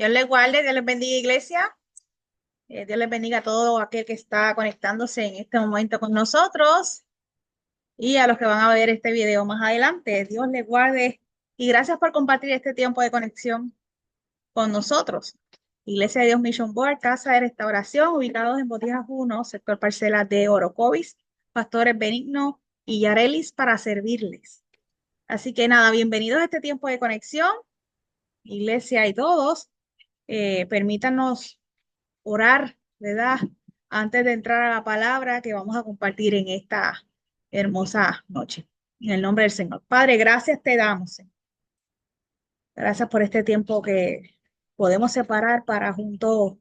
Dios les guarde, Dios les bendiga, iglesia. Dios les bendiga a todo aquel que está conectándose en este momento con nosotros y a los que van a ver este video más adelante. Dios les guarde y gracias por compartir este tiempo de conexión con nosotros. Iglesia de Dios Mission Board, Casa de Restauración, ubicados en Botijas 1, sector parcela de Orocovis, pastores Benigno y Yarelis para servirles. Así que nada, bienvenidos a este tiempo de conexión, iglesia y todos. Permítanos orar, ¿verdad? Antes de entrar a la palabra que vamos a compartir en esta hermosa noche. En el nombre del Señor. Padre, gracias te damos, Señor. Gracias por este tiempo que podemos separar para juntos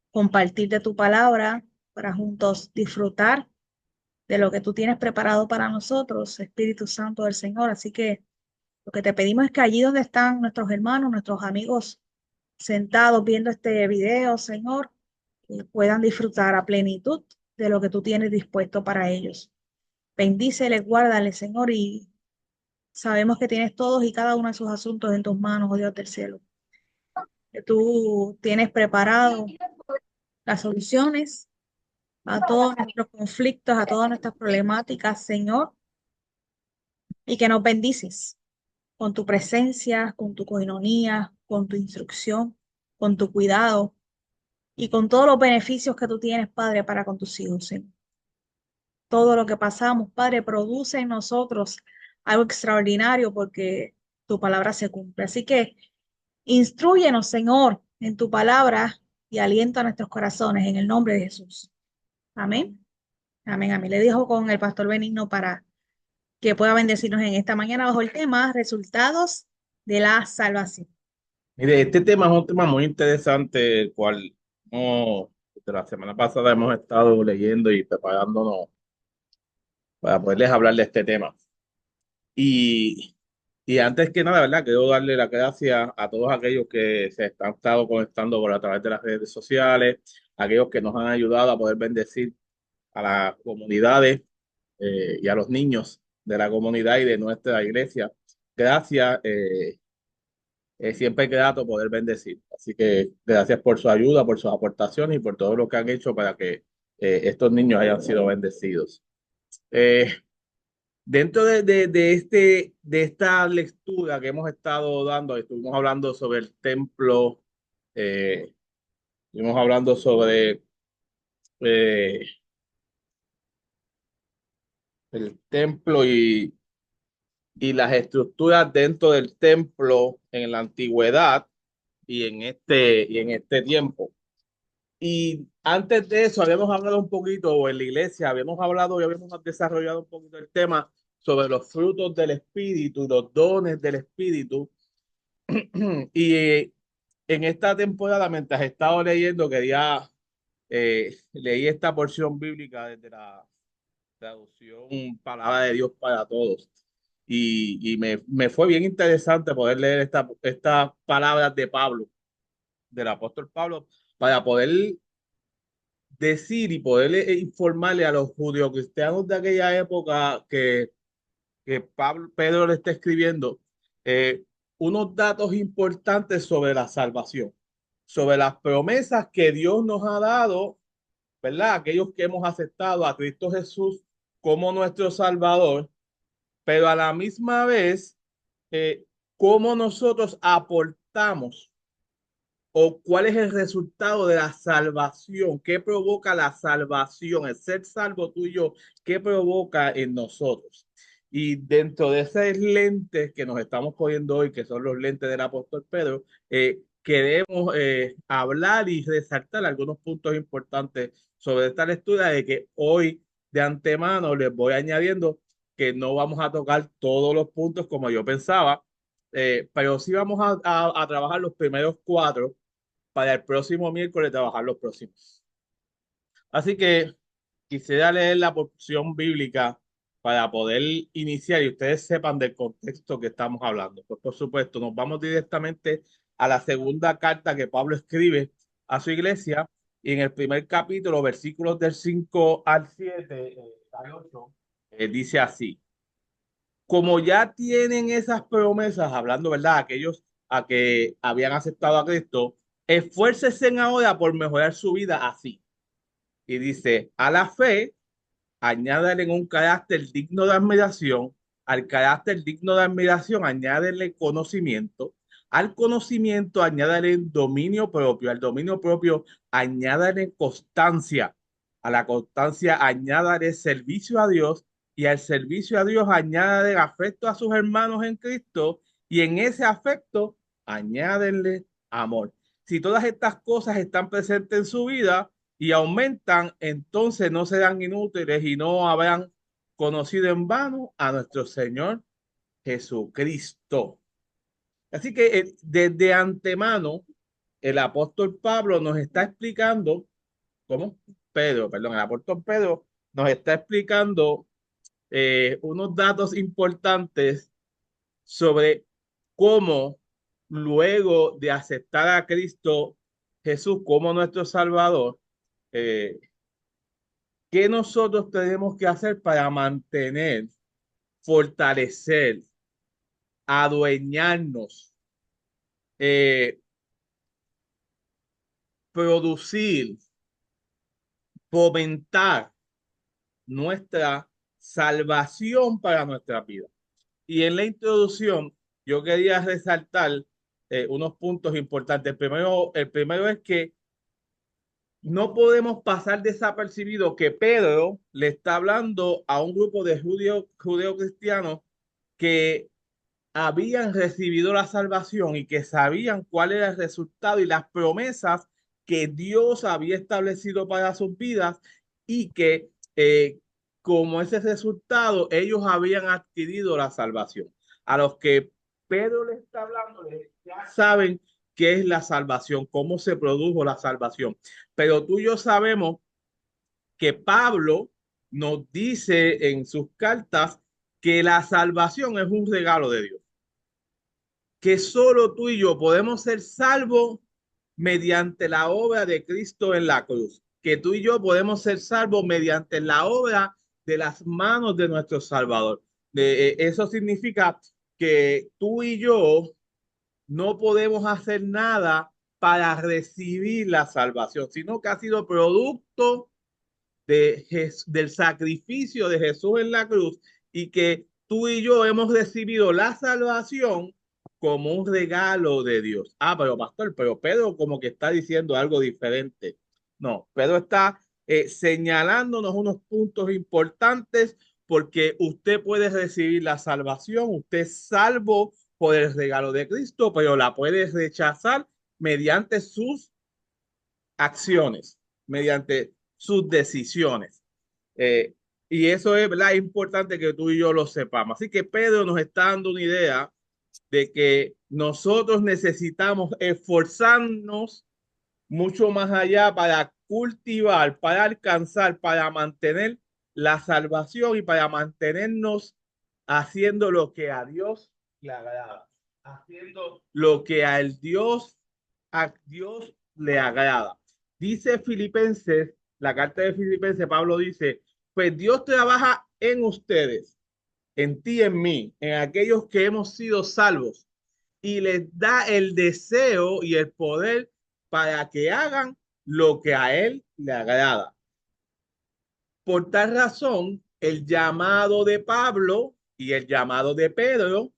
compartir de tu palabra, para juntos disfrutar de lo que tú tienes preparado para nosotros, Espíritu Santo del Señor. Así que lo que te pedimos es que allí donde están nuestros hermanos, nuestros amigos sentados viendo este video, Señor, puedan disfrutar a plenitud de lo que tú tienes dispuesto para ellos. Bendíceles, guárdales, Señor, y sabemos que tienes todos y cada uno de sus asuntos en tus manos, oh Dios del cielo. Que tú tienes preparado las soluciones a todos nuestros conflictos, a todas nuestras problemáticas, Señor, y que nos bendices con tu presencia, con tu coinonía, con tu instrucción, con tu cuidado y con todos los beneficios que tú tienes, Padre, para con tus hijos, Señor. Todo lo que pasamos, Padre, produce en nosotros algo extraordinario porque tu palabra se cumple. Así que instrúyenos, Señor, en tu palabra y alienta nuestros corazones en el nombre de Jesús. Amén. Amén. Amén. Le dijo con el pastor Benigno para que pueda bendecirnos en esta mañana bajo el tema resultados de la salvación. Mire, este tema es un tema muy interesante, el cual desde la semana pasada hemos estado leyendo y preparándonos para poderles hablar de este tema. Y, y antes que nada, ¿verdad? Quiero darle las gracias a todos aquellos que se están estado conectando por a través de las redes sociales, aquellos que nos han ayudado a poder bendecir a las comunidades y a los niños de la comunidad y de nuestra iglesia. Gracias. Siempre es grato poder bendecir. Así que gracias por su ayuda, por sus aportaciones y por todo lo que han hecho para que estos niños hayan sido bendecidos. Eh, Dentro de esta lectura que hemos estado dando, estuvimos hablando sobre el templo, eh, estuvimos hablando sobre eh, el templo y las estructuras dentro del templo en la antigüedad y en este tiempo. Y antes de eso habíamos hablado un poquito, o en la iglesia habíamos hablado y habíamos desarrollado un poquito el tema sobre los frutos del Espíritu, los dones del Espíritu. Y en esta temporada, mientras he estado leyendo, leí esta porción bíblica desde la traducción Palabra de Dios para Todos. Me fue bien interesante poder leer estas palabras de Pablo, del apóstol Pablo, para poder decir y poderle informarle a los judíos cristianos de aquella época que Pedro le está escribiendo unos datos importantes sobre la salvación, sobre las promesas que Dios nos ha dado, ¿verdad? Aquellos que hemos aceptado a Cristo Jesús como nuestro Salvador, pero a la misma vez, cómo nosotros aportamos o cuál es el resultado de la salvación, qué provoca la salvación, el ser salvo tuyo, qué provoca en nosotros. Y dentro de esos lentes que nos estamos poniendo hoy, que son los lentes del apóstol Pedro, queremos hablar y resaltar algunos puntos importantes sobre esta lectura de que hoy de antemano les voy añadiendo que no vamos a tocar todos los puntos como yo pensaba, pero sí vamos a trabajar los primeros cuatro para el próximo miércoles trabajar los próximos. Así que quisiera leer la porción bíblica para poder iniciar y ustedes sepan del contexto que estamos hablando. Pues por supuesto, nos vamos directamente a la segunda carta que Pablo escribe a su iglesia y en el primer capítulo, versículos del 5 al 7, al 8, dice así: como ya tienen esas promesas, hablando, ¿verdad? Aquellos a que habían aceptado a Cristo, Esfuércese ahora por mejorar su vida así. Y dice, a la fe, añádale un carácter digno de admiración, al carácter digno de admiración, añádele conocimiento, al conocimiento, añádale dominio propio, al dominio propio, añádale constancia, a la constancia, añádale servicio a Dios, y al servicio a Dios, añádale afecto a sus hermanos en Cristo, y en ese afecto, añádenle amor. Si todas estas cosas están presentes en su vida, y aumentan, entonces no serán inútiles y no habrán conocido en vano a nuestro Señor Jesucristo. Así que desde antemano, el apóstol Pablo nos está explicando, ¿cómo? Pedro, perdón, el apóstol Pedro nos está explicando unos datos importantes sobre cómo luego de aceptar a Cristo Jesús como nuestro Salvador, eh, ¿qué nosotros tenemos que hacer para mantener, fortalecer, adueñarnos, eh, producir, fomentar nuestra salvación para nuestra vida? Y en la introducción yo quería resaltar unos puntos importantes. El primero es que no podemos pasar desapercibido que Pedro le está hablando a un grupo de judeo cristianos que habían recibido la salvación y que sabían cuál era el resultado y las promesas que Dios había establecido para sus vidas, y que como ese resultado ellos habían adquirido la salvación. A los que Pedro le está hablando, ya saben qué es la salvación, cómo se produjo la salvación. Pero tú y yo sabemos que Pablo nos dice en sus cartas que la salvación es un regalo de Dios, que solo tú y yo podemos ser salvos mediante la obra de Cristo en la cruz, que tú y yo podemos ser salvos mediante la obra de las manos de nuestro Salvador. Eso significa que tú y yo no podemos hacer nada para recibir la salvación, sino que ha sido producto del sacrificio de Jesús en la cruz, y que tú y yo hemos recibido la salvación como un regalo de Dios. Ah, pero pastor, pero Pedro como que está diciendo algo diferente. No, Pedro está señalándonos unos puntos importantes, porque usted puede recibir la salvación, usted es salvo por el regalo de Cristo, pero la puede rechazar mediante sus acciones, mediante sus decisiones. Eh, y eso es, ¿verdad? Es importante que tú y yo lo sepamos. Así que Pedro nos está dando una idea de que nosotros necesitamos esforzarnos mucho más allá para cultivar, para alcanzar, para mantener la salvación y para mantenernos haciendo lo que a Dios le agrada, haciendo lo que a Dios le agrada. Dice Filipenses, la carta de Filipenses, Pablo dice, pues Dios trabaja en ustedes, en ti, en mí, en aquellos que hemos sido salvos, y les da el deseo y el poder para que hagan lo que a él le agrada. Por tal razón, el llamado de Pablo y el llamado de Pedro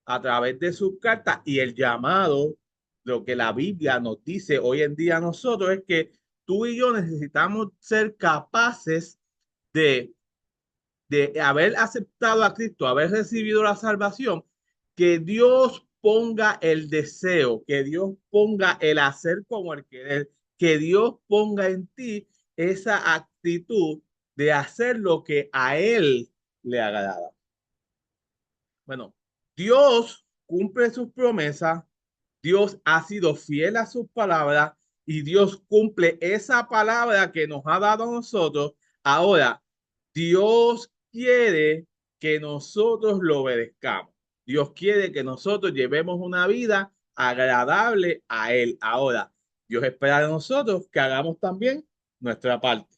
a través de sus cartas, y el llamado, lo que la Biblia nos dice hoy en día a nosotros, es que tú y yo necesitamos ser capaces de, de haber aceptado a Cristo, haber recibido la salvación, que Dios ponga el deseo, que Dios ponga el hacer como el querer, que Dios ponga en ti esa actitud de hacer lo que a Él le agrada. Bueno, Dios cumple sus promesas, Dios ha sido fiel a sus palabras, y Dios cumple esa palabra que nos ha dado a nosotros. Ahora, Dios quiere que nosotros lo obedezcamos. Dios quiere que nosotros llevemos una vida agradable a Él. Ahora, Dios espera de nosotros que hagamos también nuestra parte.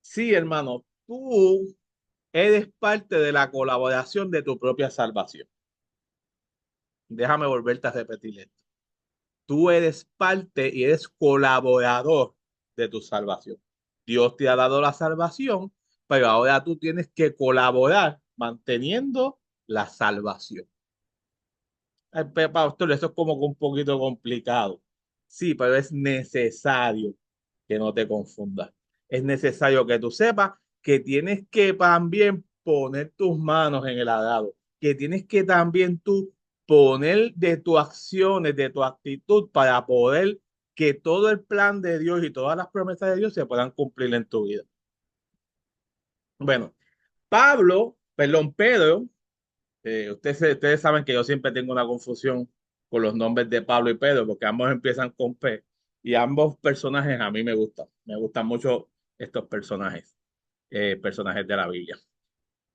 Sí, hermano, tú eres parte de la colaboración de tu propia salvación. Déjame volverte a repetir esto. tú eres parte y eres colaborador de tu salvación. Dios te ha dado la salvación, pero ahora tú tienes que colaborar manteniendo la salvación. Ay, pastor, eso es como que un poquito complicado. Sí, pero es necesario que no te confundas. Es necesario que tú sepas que tienes que también poner tus manos en el arado, que tienes que también tú poner de tus acciones, de tu actitud para poder que todo el plan de Dios y todas las promesas de Dios se puedan cumplir en tu vida. Bueno, Pedro, ustedes saben que yo siempre tengo una confusión con los nombres de Pablo y Pedro, porque ambos empiezan con P y ambos personajes a mí me gustan mucho estos personajes, personajes de la Biblia.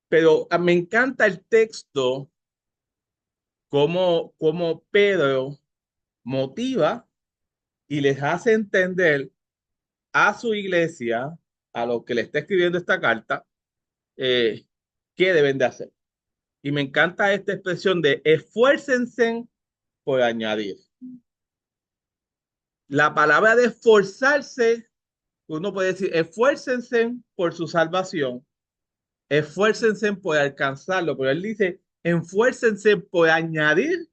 Pero me encanta el texto, cómo Pedro motiva y les hace entender a su iglesia, a los que le está escribiendo esta carta, eh, qué deben de hacer. Y me encanta esta expresión de esfuércense por añadir. La palabra de esforzarse, uno puede decir, esfuércense por su salvación, esfuércense por alcanzarlo, pero él dice, esfuércense por añadir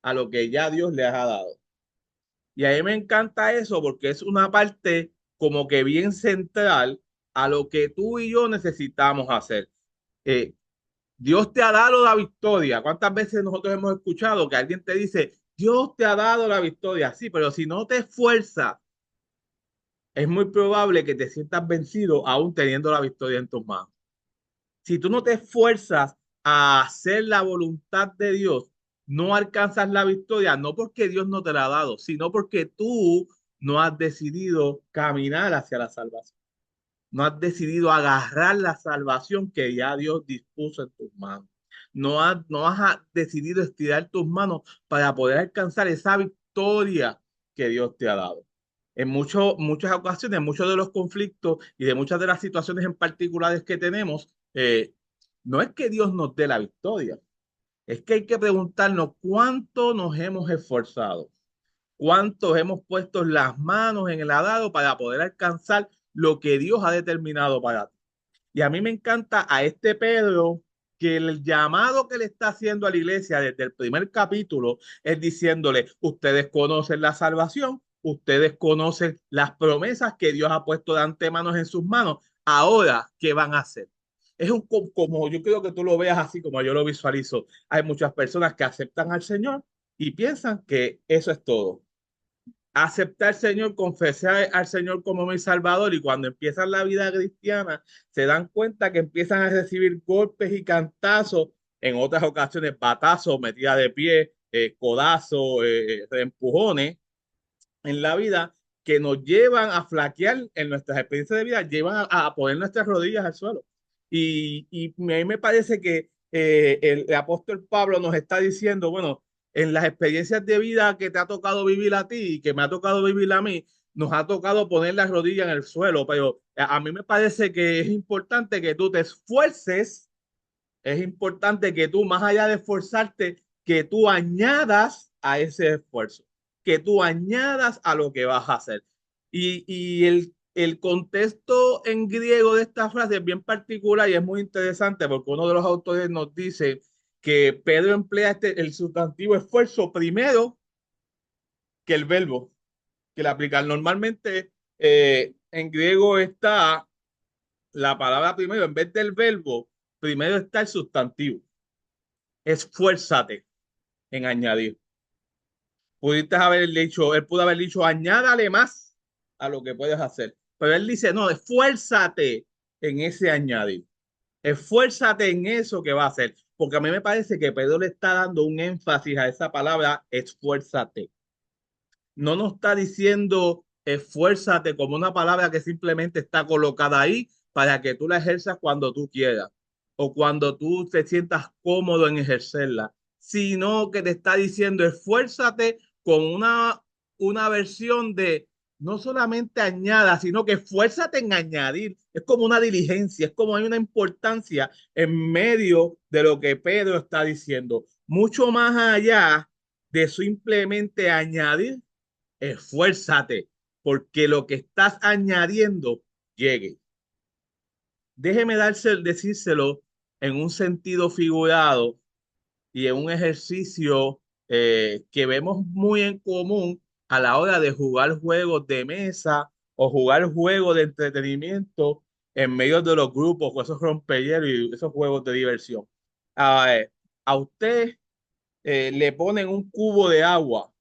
a lo que ya Dios les ha dado. Y a mí me encanta eso porque es una parte como que bien central a lo que tú y yo necesitamos hacer. Eh, Dios te ha dado la victoria. ¿Cuántas veces nosotros hemos escuchado que alguien te dice, Dios te ha dado la victoria? Sí, pero si no te esfuerzas, es muy probable que te sientas vencido aún teniendo la victoria en tus manos. Si tú no te esfuerzas a hacer la voluntad de Dios, no alcanzas la victoria, no porque Dios no te la ha dado, sino porque tú no has decidido caminar hacia la salvación. No has decidido agarrar la salvación que ya Dios dispuso en tus manos. No has decidido estirar tus manos para poder alcanzar esa victoria que Dios te ha dado. En muchas ocasiones, muchos de los conflictos y de muchas de las situaciones en particulares que tenemos, no es que Dios nos dé la victoria, es que hay que preguntarnos cuánto nos hemos esforzado, cuántos hemos puesto las manos en el arado para poder alcanzar lo que Dios ha determinado para ti. Y a mí me encanta a este Pedro que el llamado que le está haciendo a la iglesia desde el primer capítulo es diciéndole, ustedes conocen la salvación, ustedes conocen las promesas que Dios ha puesto de antemano en sus manos, ahora, ¿qué van a hacer? Es como yo creo que tú lo veas así como yo lo visualizo. Hay muchas personas que aceptan al Señor y piensan que eso es todo. Aceptar al Señor, confesar al Señor como mi Salvador y cuando empiezan la vida cristiana se dan cuenta que empiezan a recibir golpes y cantazos, en otras ocasiones batazos, metida de pie, codazos, empujones en la vida que nos llevan a flaquear en nuestras experiencias de vida, llevan a poner nuestras rodillas al suelo. Y a mí me parece que el apóstol Pablo nos está diciendo, bueno, en las experiencias de vida que te ha tocado vivir a ti y que me ha tocado vivir a mí, nos ha tocado poner las rodillas en el suelo, pero a mí me parece que es importante que tú te esfuerces, es importante que tú, más allá de esforzarte, que tú añadas a ese esfuerzo, que tú añadas a lo que vas a hacer. Y el contexto en griego de esta frase es bien particular y es muy interesante porque uno de los autores nos dice que Pedro emplea el sustantivo esfuerzo primero que el verbo que le aplicar. Normalmente en griego está la palabra primero, en vez del verbo, primero está el sustantivo. Esfuérzate en añadir. Pudiste haber dicho, él pudo haber dicho, añádale más a lo que puedes hacer. Pero él dice, no, esfuérzate en ese añadir. Esfuérzate en eso que va a hacer. Porque a mí me parece que Pedro le está dando un énfasis a esa palabra, esfuérzate. No nos está diciendo esfuérzate como una palabra que simplemente está colocada ahí para que tú la ejerzas cuando tú quieras o cuando tú te sientas cómodo en ejercerla, sino que te está diciendo esfuérzate con una versión de no solamente añada, sino que esfuérzate en añadir. Es como una diligencia, es como hay una importancia en medio de lo que Pedro está diciendo, mucho más allá de simplemente añadir esfuérzate, porque lo que estás añadiendo llegue. Déjeme decírselo en un sentido figurado y en un ejercicio que vemos muy en común a la hora de jugar juegos de mesa o jugar juegos de entretenimiento en medio de los grupos, o esos rompehielos y esos juegos de diversión. A usted le ponen un cubo de agua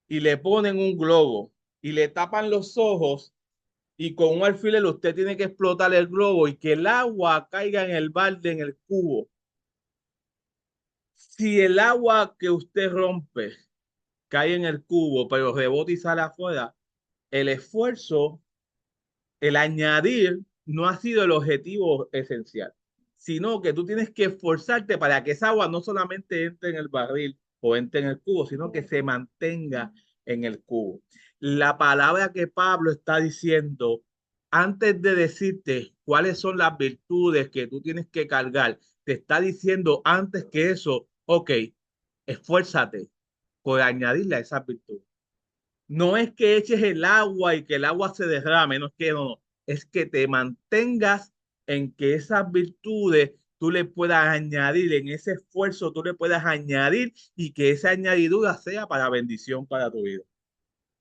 y le ponen un globo y le tapan los ojos y con un alfiler usted tiene que explotar el globo y que el agua caiga en el balde, en el cubo. Si el agua que usted rompe cae en el cubo, pero rebota y sale afuera, el esfuerzo, el añadir, no ha sido el objetivo esencial, sino que tú tienes que esforzarte para que esa agua no solamente entre en el barril o entre en el cubo, sino que se mantenga en el cubo. La palabra que Pablo está diciendo, antes de decirte cuáles son las virtudes que tú tienes que cargar, te está diciendo antes que eso, ok, esfuérzate por añadirle a esas virtudes. No es que eches el agua y que el agua se derrame, no es que no, es que te mantengas en que esas virtudes tú le puedas añadir, en ese esfuerzo tú le puedas añadir y que esa añadidura sea para bendición para tu vida,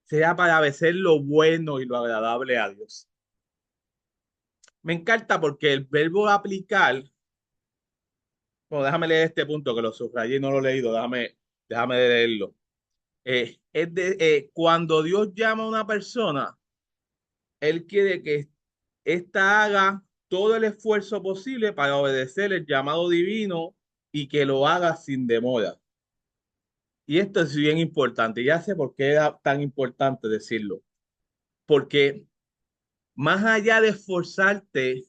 sea para hacer lo bueno y lo agradable a Dios. Me encanta porque el verbo aplicar, bueno, déjame leer este punto que lo subrayé y no lo he leído, déjame leerlo. Cuando Dios llama a una persona, Él quiere que ésta haga todo el esfuerzo posible para obedecer el llamado divino y que lo haga sin demora. Y esto es bien importante. Ya sé por qué era tan importante decirlo. Porque más allá de esforzarte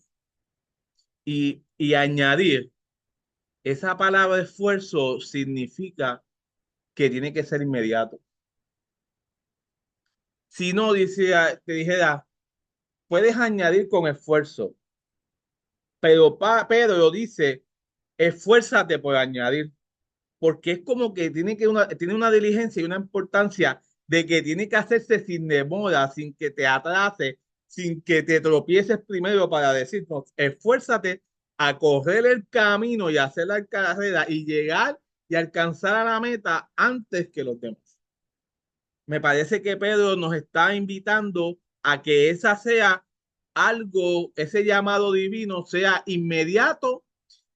y añadir, esa palabra esfuerzo significa que tiene que ser inmediato. Si no, te dijera, puedes añadir con esfuerzo, pero Pedro dice, esfuérzate por añadir, porque es como que tiene una diligencia y una importancia de que tiene que hacerse sin demora, sin que te atrase, sin que te tropieces primero para decir, no, esfuérzate a correr el camino y hacer la carrera y llegar y alcanzar a la meta antes que los demás. Me parece que Pedro nos está invitando a que esa sea algo, ese llamado divino sea inmediato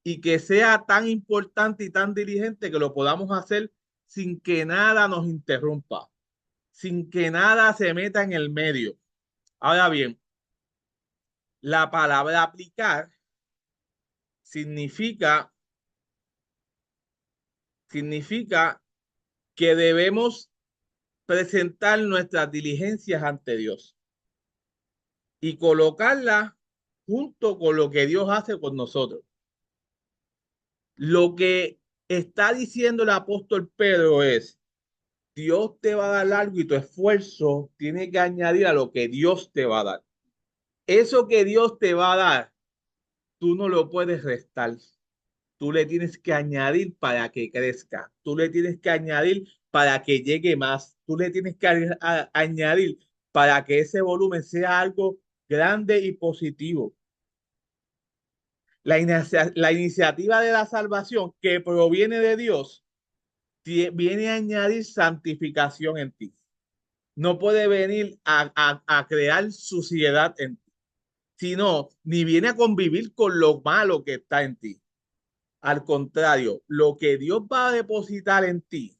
y que sea tan importante y tan diligente que lo podamos hacer sin que nada nos interrumpa, sin que nada se meta en el medio. Ahora bien, la palabra aplicar significa, significa que debemos presentar nuestras diligencias ante Dios y colocarlas junto con lo que Dios hace con nosotros. Lo que está diciendo el apóstol Pedro es, Dios te va a dar algo y tu esfuerzo tiene que añadir a lo que Dios te va a dar. Eso que Dios te va a dar, tú no lo puedes restar. Tú le tienes que añadir para que crezca. Tú le tienes que añadir para que llegue más. Tú le tienes que añadir para que ese volumen sea algo grande y positivo. La iniciativa de la salvación que proviene de Dios viene a añadir santificación en ti. No puede venir a crear suciedad en ti, sino ni viene a convivir con lo malo que está en ti. Al contrario, lo que Dios va a depositar en ti,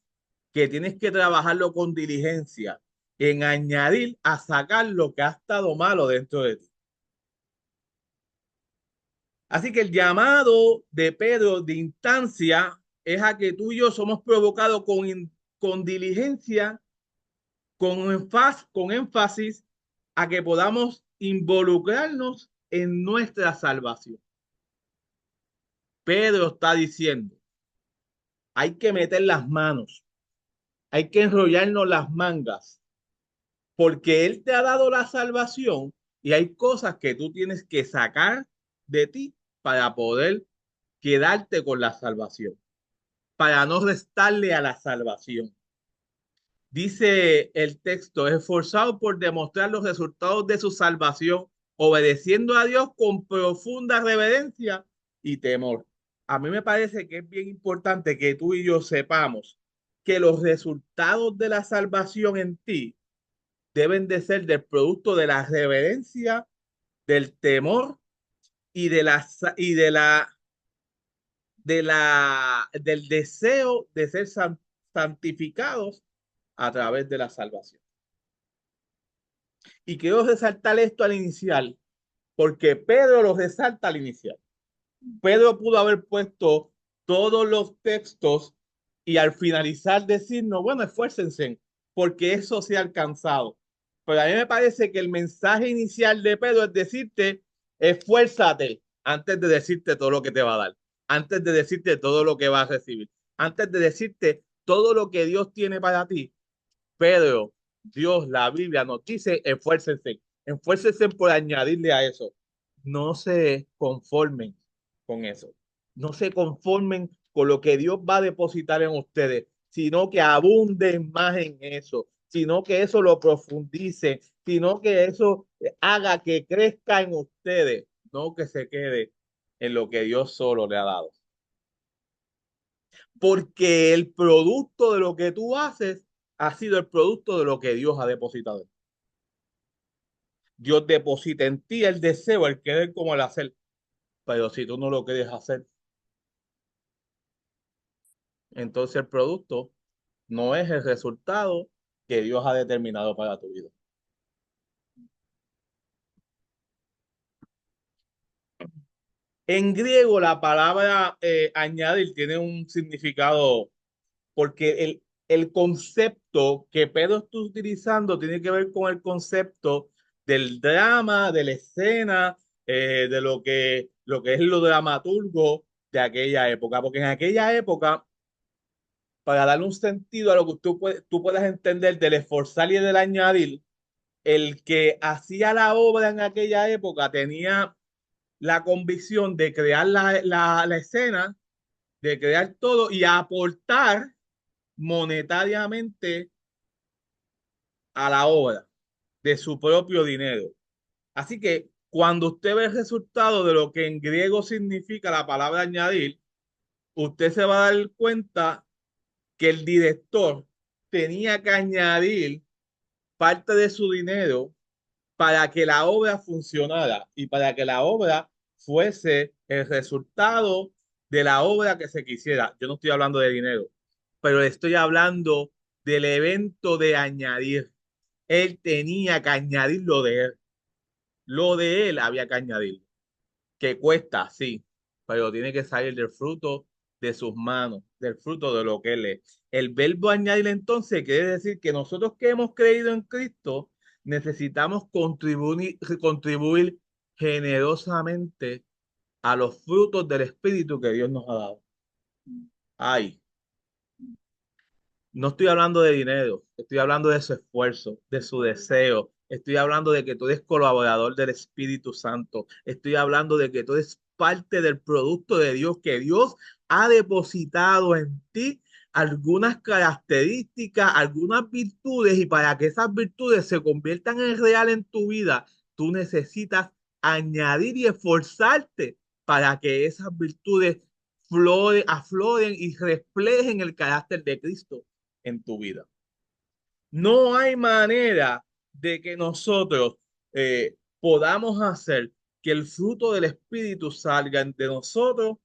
que tienes que trabajarlo con diligencia, en añadir a sacar lo que ha estado malo dentro de ti. Así que el llamado de Pedro de instancia es a que tú y yo somos provocados con diligencia, con énfasis, a que podamos involucrarnos en nuestra salvación. Pedro está diciendo, hay que meter las manos, hay que enrollarnos las mangas, porque Él te ha dado la salvación y hay cosas que tú tienes que sacar de ti para poder quedarte con la salvación, para no restarle a la salvación. Dice el texto, esforzado por demostrar los resultados de su salvación, obedeciendo a Dios con profunda reverencia y temor. A mí me parece que es bien importante que tú y yo sepamos que los resultados de la salvación en ti deben de ser del producto de la reverencia, del temor y del deseo de ser santificados a través de la salvación. Y quiero resaltar esto al inicial, porque Pedro lo resalta al inicial. Pedro pudo haber puesto todos los textos y al finalizar decirnos, bueno, esfuércense, porque eso se ha alcanzado. Pero a mí me parece que el mensaje inicial de Pedro es decirte, esfuérzate antes de decirte todo lo que te va a dar, antes de decirte todo lo que vas a recibir, antes de decirte todo lo que Dios tiene para ti. Pedro, Dios, la Biblia nos dice, esfuércense, esfuércense por añadirle a eso. No se conformen con eso. No se conformen con lo que Dios va a depositar en ustedes, sino que abunden más en eso, sino que eso lo profundice, sino que eso haga que crezca en ustedes, no que se quede en lo que Dios solo le ha dado. Porque el producto de lo que tú haces ha sido el producto de lo que Dios ha depositado. Dios deposita en ti el deseo, el querer como el hacer. Pero si tú no lo quieres hacer, entonces el producto no es el resultado que Dios ha determinado para tu vida. En griego, la palabra añadir tiene un significado porque el concepto que Pedro está utilizando tiene que ver con el concepto del drama, de la escena, de lo que es lo dramaturgo de aquella época. Porque en aquella época, para darle un sentido a lo que tú puedas entender del esforzar y del añadir, el que hacía la obra en aquella época tenía la convicción de crear la escena, de crear todo y aportar monetariamente a la obra de su propio dinero. Así que cuando usted ve el resultado de lo que en griego significa la palabra añadir, usted se va a dar cuenta que el director tenía que añadir parte de su dinero para que la obra funcionara y para que la obra fuese el resultado de la obra que se quisiera. Yo no estoy hablando de dinero, pero estoy hablando del evento de añadir. Él tenía que añadir lo de él. Lo de él había que añadir. Que cuesta, sí, pero tiene que salir del fruto de sus manos, del fruto de lo que él es. El verbo añadir entonces quiere decir que nosotros que hemos creído en Cristo necesitamos contribuir generosamente a los frutos del Espíritu que Dios nos ha dado. Ay, no estoy hablando de dinero, estoy hablando de su esfuerzo, de su deseo. Estoy hablando de que tú eres colaborador del Espíritu Santo. Estoy hablando de que tú eres parte del producto de Dios, que Dios ha depositado en ti algunas características, algunas virtudes, y para que esas virtudes se conviertan en real en tu vida, tú necesitas añadir y esforzarte para que esas virtudes afloren y reflejen el carácter de Cristo en tu vida. No hay manera de que nosotros podamos hacer que el fruto del Espíritu salga de nosotros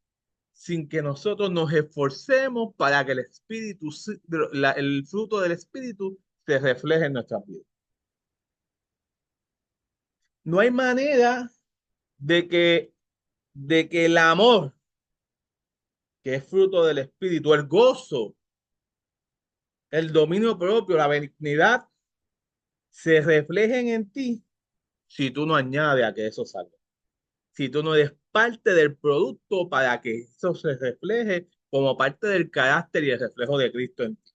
sin que nosotros nos esforcemos para que el fruto del Espíritu se refleje en nuestras vidas. No hay manera de que el amor, que es fruto del Espíritu, el gozo, el dominio propio, la benignidad, se reflejen en ti si tú no añades a que eso salga. Si tú no eres parte del producto para que eso se refleje como parte del carácter y el reflejo de Cristo en ti.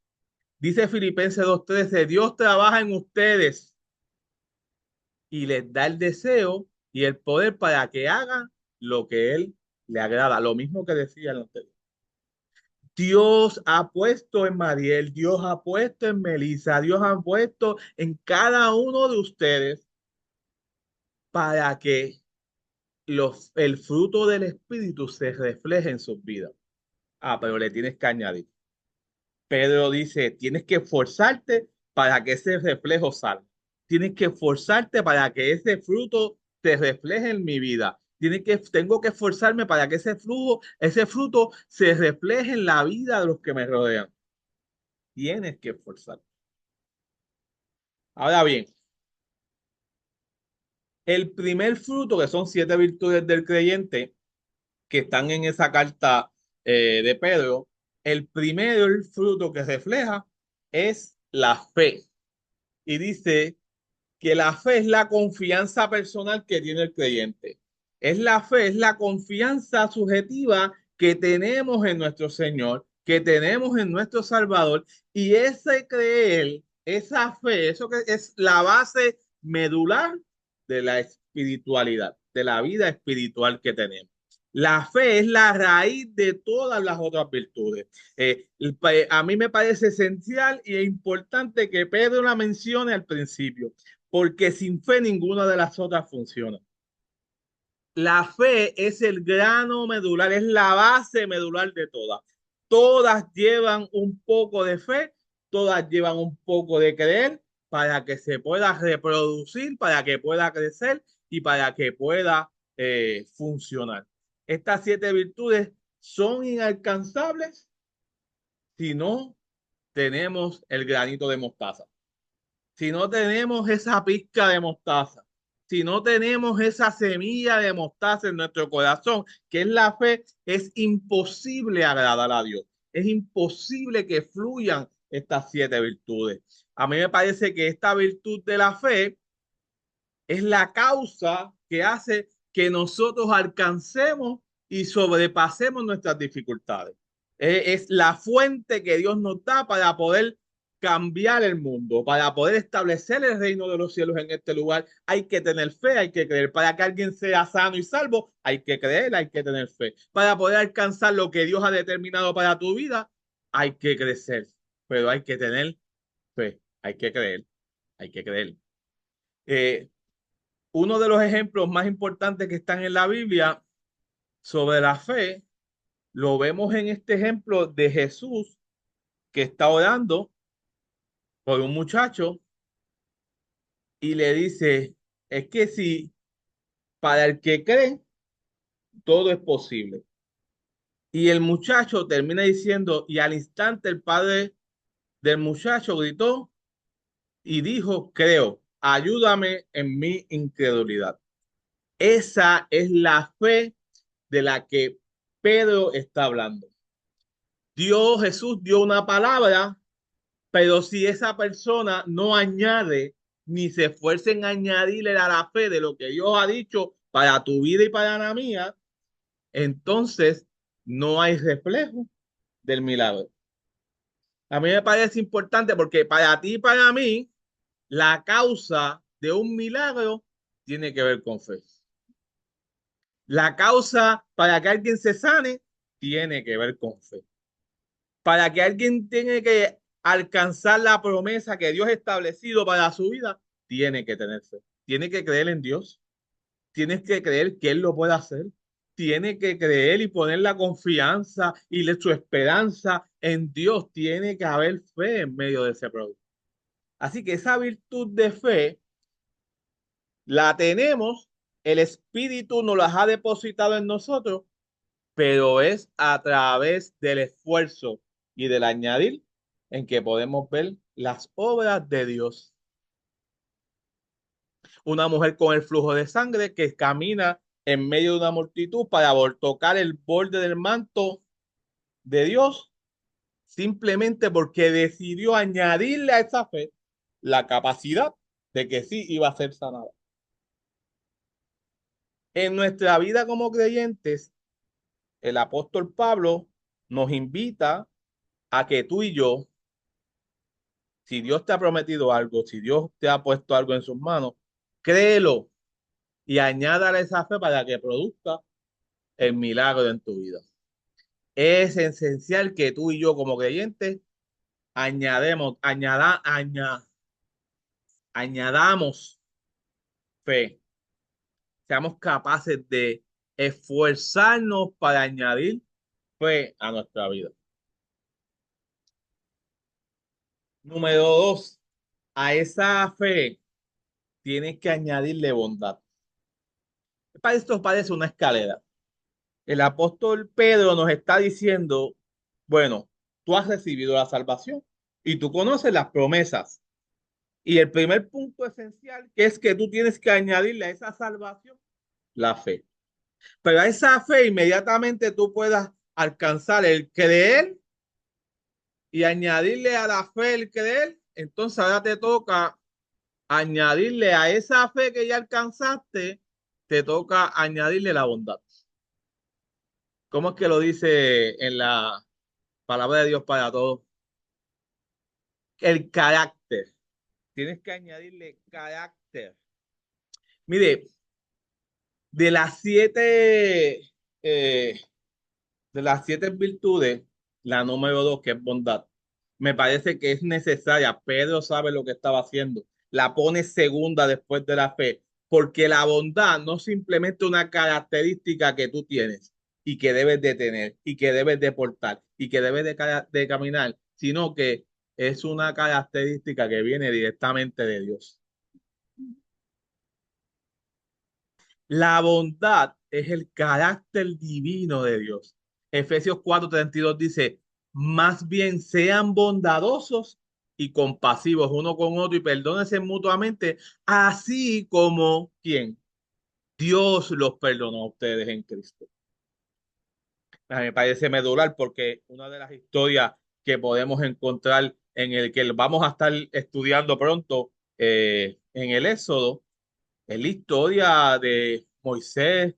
Dice Filipenses 2:13, Dios trabaja en ustedes y les da el deseo y el poder para que hagan lo que Él le agrada. Lo mismo que decía el anterior. Dios ha puesto en Mariel, Dios ha puesto en Melissa, Dios ha puesto en cada uno de ustedes para que el fruto del Espíritu se refleje en sus vidas. Ah, pero le tienes que añadir. Pedro dice, tienes que esforzarte para que ese reflejo salga. Tienes que esforzarte para que ese fruto te refleje en mi vida. Tengo que esforzarme para que ese fruto se refleje en la vida de los que me rodean. Tienes que esforzarte. Ahora bien, el primer fruto, que son 7 virtudes del creyente, que están en esa carta de Pedro, el primero, el fruto que refleja es la fe. Y dice que la fe es la confianza personal que tiene el creyente. Es la fe, es la confianza subjetiva que tenemos en nuestro Señor, que tenemos en nuestro Salvador. Y ese creer, esa fe, eso que es la base medular de la espiritualidad, de la vida espiritual que tenemos. La fe es la raíz de todas las otras virtudes. A mí me parece esencial y importante que Pedro la mencione al principio, porque sin fe ninguna de las otras funciona. La fe es el grano medular, es la base medular de todas. Todas llevan un poco de fe, todas llevan un poco de creer para que se pueda reproducir, para que pueda crecer y para que pueda funcionar. Estas 7 virtudes son inalcanzables si no tenemos el granito de mostaza, si no tenemos esa pizca de mostaza, si no tenemos esa semilla de mostaza en nuestro corazón, que es la fe, es imposible agradar a Dios. Es imposible que fluyan estas 7 virtudes. A mí me parece que esta virtud de la fe es la causa que hace que nosotros alcancemos y sobrepasemos nuestras dificultades. Es la fuente que Dios nos da para poder cambiar el mundo, para poder establecer el reino de los cielos en este lugar. Hay que tener fe, hay que creer. Para que alguien sea sano y salvo, hay que creer, hay que tener fe. Para poder alcanzar lo que Dios ha determinado para tu vida, hay que crecer, pero hay que tener fe, hay que creer, hay que creer. Eh, Uno de los ejemplos más importantes que están en la Biblia sobre la fe, lo vemos en este ejemplo de Jesús que está orando por un muchacho y le dice, es que si para el que cree, todo es posible. Y el muchacho termina diciendo, y al instante el padre del muchacho gritó y dijo, creo, ayúdame en mi incredulidad. Esa es la fe de la que Pedro está hablando. Jesús dio una palabra, pero si esa persona no añade ni se esfuerza en añadirle a la fe de lo que Dios ha dicho para tu vida y para la mía, entonces no hay reflejo del milagro. A mí me parece importante porque para ti y para mí, la causa de un milagro tiene que ver con fe. La causa para que alguien se sane tiene que ver con fe. Para que alguien tenga que alcanzar la promesa que Dios ha establecido para su vida, tiene que tener fe. Tiene que creer en Dios. Tienes que creer que Él lo puede hacer. Tiene que creer y poner la confianza y su esperanza en Dios. Tiene que haber fe en medio de ese producto. Así que esa virtud de fe la tenemos, el Espíritu nos la ha depositado en nosotros, pero es a través del esfuerzo y del añadir en que podemos ver las obras de Dios. Una mujer con el flujo de sangre que camina en medio de una multitud para tocar el borde del manto de Dios, simplemente porque decidió añadirle a esa fe la capacidad de que sí iba a ser sanada. En nuestra vida como creyentes, el apóstol Pablo nos invita a que tú y yo, si Dios te ha prometido algo, si Dios te ha puesto algo en sus manos, créelo y añádale esa fe para que produzca el milagro en tu vida. Es esencial que tú y yo como creyentes añadamos fe, seamos capaces de esforzarnos para añadir fe a nuestra vida. Número dos, a esa fe tienes que añadirle bondad. Para esto parece una escalera. El apóstol Pedro nos está diciendo, bueno, tú has recibido la salvación y tú conoces las promesas. Y el primer punto esencial es que tú tienes que añadirle a esa salvación la fe. Pero a esa fe inmediatamente tú puedas alcanzar el creer y añadirle a la fe el creer. Entonces ahora te toca añadirle a esa fe que ya alcanzaste, te toca añadirle la bondad. ¿Cómo es que lo dice en la palabra de Dios para todos? El carácter. Tienes que añadirle carácter. Mire, de las eh, de las siete virtudes, la número dos, que es bondad, me parece que es necesaria. Pedro sabe lo que estaba haciendo. La pone segunda después de la fe, porque la bondad no es simplemente una característica que tú tienes y que debes de tener y que debes de portar y que debes de caminar, sino que es una característica que viene directamente de Dios. La bondad es el carácter divino de Dios. Efesios 4:32 dice, más bien sean bondadosos y compasivos uno con otro y perdónense mutuamente, así como ¿quién? Dios los perdonó a ustedes en Cristo. A mí me parece medular porque una de las historias que podemos encontrar en el que vamos a estar estudiando pronto en el Éxodo es la historia de Moisés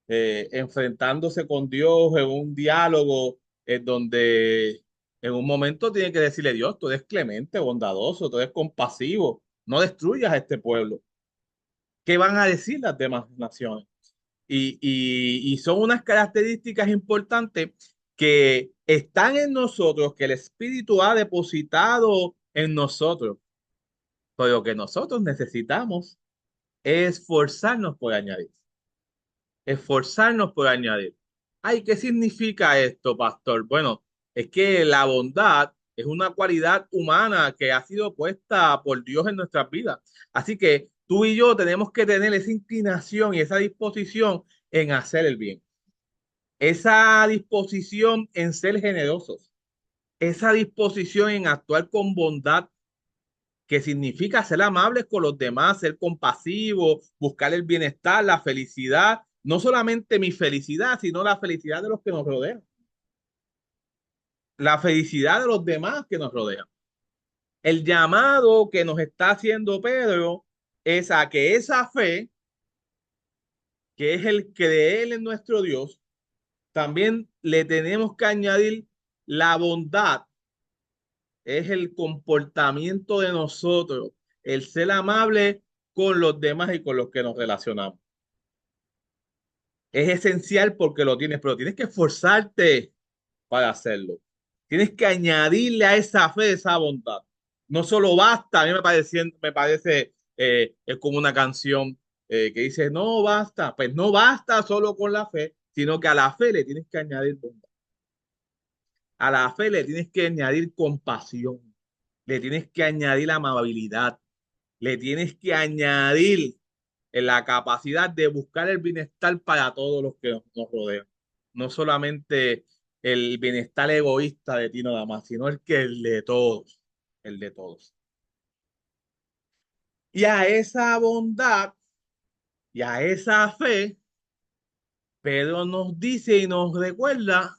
enfrentándose con Dios en un diálogo en donde en un momento tiene que decirle: Dios, tú eres clemente, bondadoso, tú eres compasivo, no destruyas a este pueblo. ¿Qué van a decir las demás naciones? Y son unas características importantes que están en nosotros, que el Espíritu ha depositado en nosotros, pero que nosotros necesitamos es esforzarnos por añadir. Esforzarnos por añadir. Ay, ¿qué significa esto, pastor? Bueno, es que la bondad es una cualidad humana que ha sido puesta por Dios en nuestras vidas. Así que tú y yo tenemos que tener esa inclinación y esa disposición en hacer el bien, esa disposición en ser generosos, esa disposición en actuar con bondad, que significa ser amables con los demás, ser compasivos, buscar el bienestar, la felicidad, no solamente mi felicidad, sino la felicidad de los que nos rodean, la felicidad de los demás que nos rodean. El llamado que nos está haciendo Pedro es a que esa fe, que es el creer en nuestro Dios, también le tenemos que añadir la bondad, es el comportamiento de nosotros, el ser amable con los demás y con los que nos relacionamos. Es esencial porque lo tienes, pero tienes que esforzarte para hacerlo. Tienes que añadirle a esa fe esa bondad. No solo basta, a mí me parece es como una canción que dice, no basta, pues no basta solo con la fe, sino que a la fe le tienes que añadir bondad. A la fe le tienes que añadir compasión, le tienes que añadir amabilidad, le tienes que añadir en la capacidad de buscar el bienestar para todos los que nos rodean. No solamente el bienestar egoísta de ti nada más, sino el de todos, el de todos. Y a esa bondad y a esa fe, Pedro nos dice y nos recuerda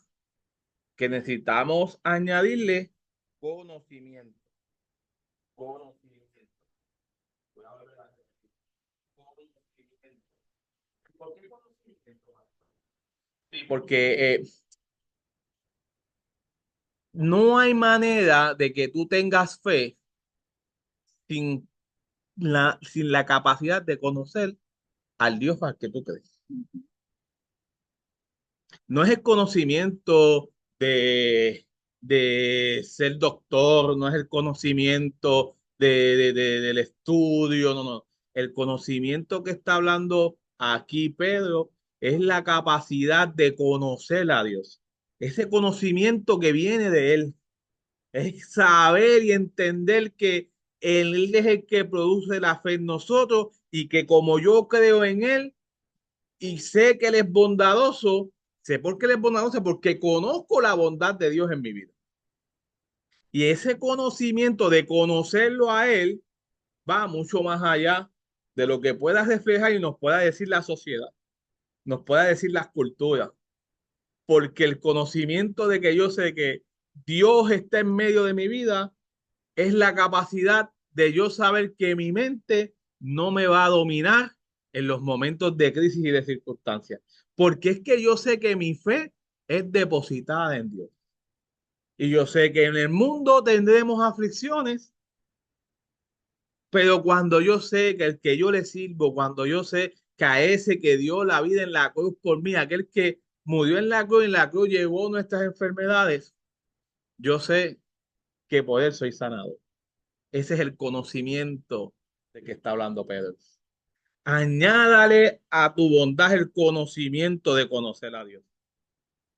que necesitamos añadirle conocimiento. Conocimiento. Voy a volver a repetir. Conocimiento. ¿Por qué conocimiento? Sí, porque no hay manera de que tú tengas fe sin sin la capacidad de conocer al Dios al que tú crees. No es el conocimiento de, de ser doctor, no es el conocimiento del estudio, no, no. El conocimiento que está hablando aquí Pedro es la capacidad de conocer a Dios. Ese conocimiento que viene de Él. Es saber y entender que Él es el que produce la fe en nosotros y que como yo creo en Él y sé que Él es bondadoso, sé por qué Él es bondadoso, porque conozco la bondad de Dios en mi vida. Y ese conocimiento de conocerlo a Él va mucho más allá de lo que pueda reflejar y nos pueda decir la sociedad, nos pueda decir las culturas, porque el conocimiento de que yo sé que Dios está en medio de mi vida es la capacidad de yo saber que mi mente no me va a dominar en los momentos de crisis y de circunstancias, porque es que yo sé que mi fe es depositada en Dios. Y yo sé que en el mundo tendremos aflicciones, pero cuando yo sé que el que yo le sirvo, cuando yo sé que a ese que dio la vida en la cruz por mí, aquel que murió en la cruz llevó nuestras enfermedades, yo sé que por él soy sanado. Ese es el conocimiento de que está hablando Pedro. Añádale a tu bondad el conocimiento de conocer a Dios.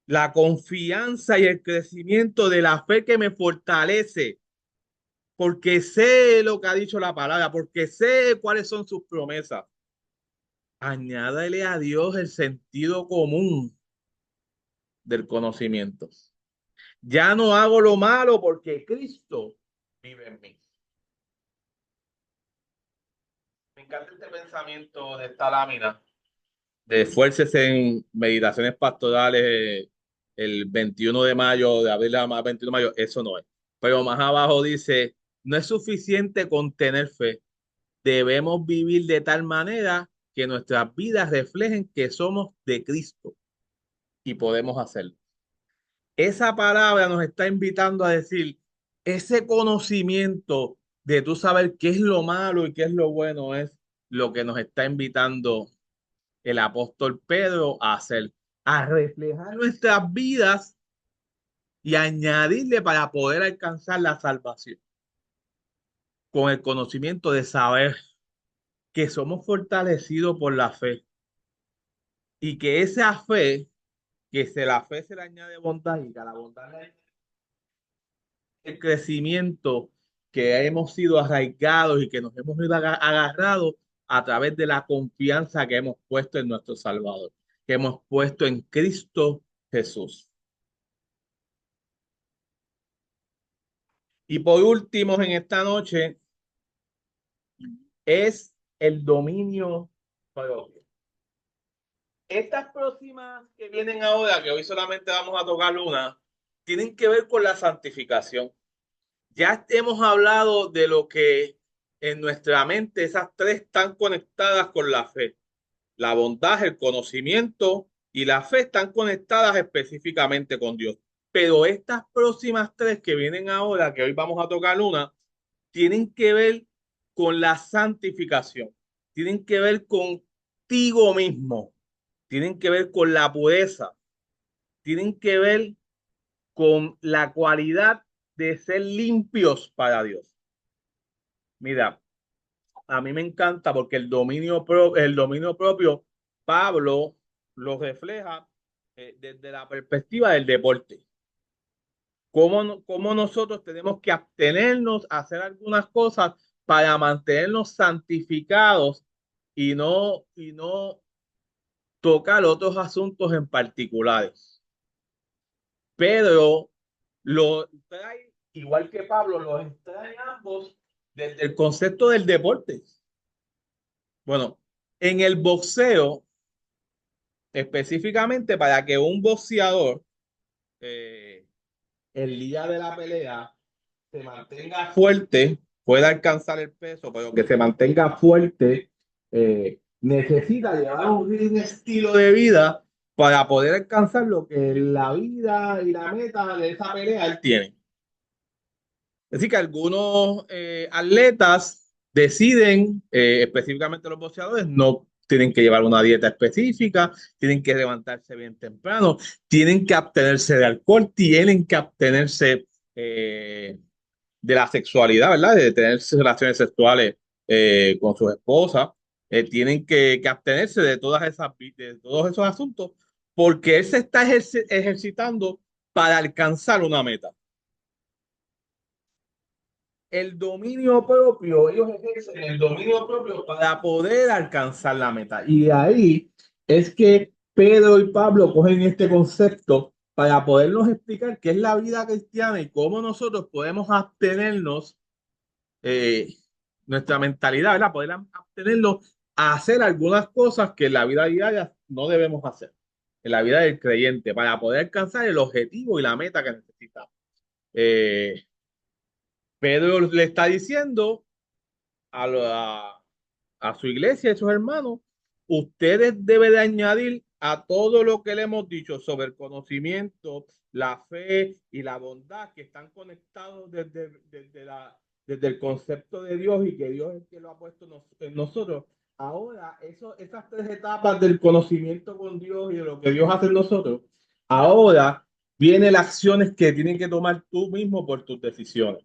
La confianza y el crecimiento de la fe que me fortalece, porque sé lo que ha dicho la palabra, porque sé cuáles son sus promesas. Añádale a Dios el sentido común del conocimiento. Ya no hago lo malo porque Cristo vive en mí. Me encanta este pensamiento de esta lámina de esfuércese en meditaciones pastorales el 21 de mayo, de abril a 21 de mayo, eso no es. Pero más abajo dice, no es suficiente con tener fe, debemos vivir de tal manera que nuestras vidas reflejen que somos de Cristo y podemos hacerlo. Esa palabra nos está invitando a decir, ese conocimiento de tú saber qué es lo malo y qué es lo bueno es lo que nos está invitando el apóstol Pedro a hacer, a reflejar nuestras vidas y añadirle para poder alcanzar la salvación, con el conocimiento de saber que somos fortalecidos por la fe y que esa fe, la fe se le añade bondad y que a la bondad le añade el crecimiento que hemos sido arraigados y que nos hemos ido agarrados a través de la confianza que hemos puesto en nuestro Salvador, que hemos puesto en Cristo Jesús. Y por último, en esta noche es el dominio propio. Estas próximas que vienen ahora, que hoy solamente vamos a tocar una, tienen que ver con la santificación. Ya hemos hablado de lo que en nuestra mente esas tres están conectadas con la fe. La bondad, el conocimiento y la fe están conectadas específicamente con Dios. Pero estas próximas tres que vienen ahora, que hoy vamos a tocar una, tienen que ver con la santificación, tienen que ver contigo mismo, tienen que ver con la pureza, tienen que ver con la cualidad de ser limpios para Dios. Mira, a mí me encanta porque el dominio propio, Pablo lo refleja desde la perspectiva del deporte. Cómo nosotros tenemos que abstenernos a hacer algunas cosas para mantenernos santificados y no tocar otros asuntos en particulares. Pedro lo trae, igual que Pablo, los trae ambos desde el concepto del deporte. Bueno, en el boxeo, específicamente para que un boxeador eh, el día de la pelea se mantenga fuerte, pueda alcanzar el peso, pero que se mantenga fuerte, necesita llevar un estilo de vida para poder alcanzar lo que la vida y la meta de esa pelea él tiene. Es decir, que algunos atletas deciden, específicamente los boxeadores, no tienen que llevar una dieta específica, tienen que levantarse bien temprano, tienen que abstenerse de alcohol, tienen que abstenerse de la sexualidad, ¿verdad? De tener relaciones sexuales con sus esposas, tienen que abstenerse de de todos esos asuntos, porque él se está ejercitando para alcanzar una meta. El dominio propio, ellos ejercen el dominio propio para poder alcanzar la meta. Y de ahí es que Pedro y Pablo cogen este concepto para podernos explicar qué es la vida cristiana y cómo nosotros podemos abstenernos, eh, nuestra mentalidad, ¿verdad? Poder abstenernos a hacer algunas cosas que en la vida diaria no debemos hacer, en la vida del creyente, para poder alcanzar el objetivo y la meta que necesitamos. Eh, Pedro le está diciendo a su iglesia y a sus hermanos, ustedes deben de añadir a todo lo que le hemos dicho sobre el conocimiento, la fe y la bondad que están conectados desde el concepto de Dios y que Dios es el que lo ha puesto en nosotros. Ahora, esas tres etapas del conocimiento con Dios y de lo que Dios hace en nosotros, ahora vienen las acciones que tienes que tomar tú mismo por tus decisiones.